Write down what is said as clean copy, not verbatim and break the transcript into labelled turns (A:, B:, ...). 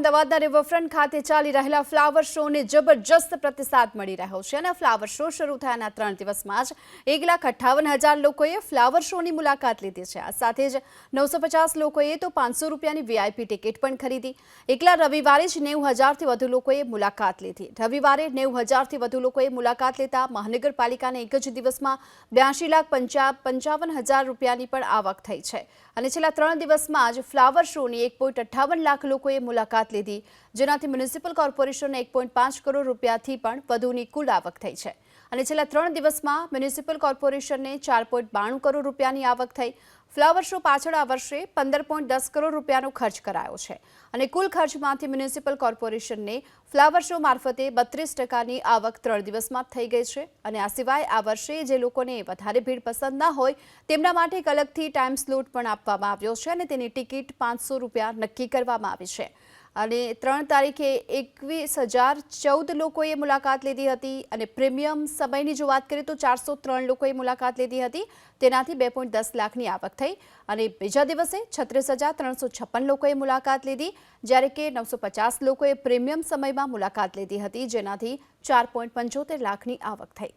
A: અમદાવાદના રિવરફ્રન્ટ ખાતે ચાલી રહેલા ફ્લાવર શોને જબરજસ્ત પ્રતિસાદ મળી રહ્યો છે અને ફ્લાવર શો શરૂ થયાના 3 દિવસમાં જ 1,58,000 લોકોએ ફ્લાવર શોની મુલાકાત લીધી છે। આ સાથે જ 950 લોકોએ તો 500 રૂપિયાની વીઆઈપી ટિકિટ પણ ખરીદી। એકલા રવિવારે જ 90,000થી વધુ લોકોએ મુલાકાત લીધી। રવિવારે 90,000થી વધુ લોકોએ મુલાકાત લેતા મહાનગરપાલિકાને એક જ દિવસમાં 82,55,000 રૂપિયાની પણ આવક થઈ છે અને છેલ્લા 3 દિવસમાં જ ફ્લાવર શોની 1.58 લાખ લોકોએ મુલાકાત લીધી, જેનાથી મ્યુનિસિપલ કોર્પોરેશનને 1.5 કરોડ રૂપિયાથી પણ વધુની કુલ આવક થઈ છે અને છેલ્લા 3 દિવસમાં મ્યુનિસિપલ કોર્પોરેશનને 4.92 કરોડ રૂપિયાની આવક થઈ। ફ્લાવર શો પાછળ આ વર્ષે 15.10 કરોડ રૂપિયાનો ખર્ચ કરાયો છે અને કુલ ખર્ચમાંથી મ્યુનિસિપલ કોર્પોરેશનને ફ્લાવર શો મારફતે 32% આવક 3 દિવસમાં થઈ ગઈ છે અને આ સિવાય આ વર્ષે જે લોકોને વધારે ભીડ પસંદ ન હોય તેમના માટે એક અલગથી ટાઈમ સ્લોટ પણ આપવામાં આવ્યો છે અને તેની ટિકિટ 500 રૂપિયા નક્કી કરવામાં આવી છે અને 3 તારીખે 21,014 લોકોએ મુલાકાત લીધી હતી અને પ્રીમિયમ સમયની જો વાત કરીએ તો 403 લોકોએ મુલાકાત લીધી હતી, તેનાથી 2.10 લાખની આવક થઈ અને બીજા દિવસે 36,356 લોકોએ મુલાકાત લીધી, જ્યારે કે 950 લોકોએ પ્રીમિયમ સમયમાં મુલાકાત લીધી હતી, જેનાથી 4.75 લાખની આવક થઈ।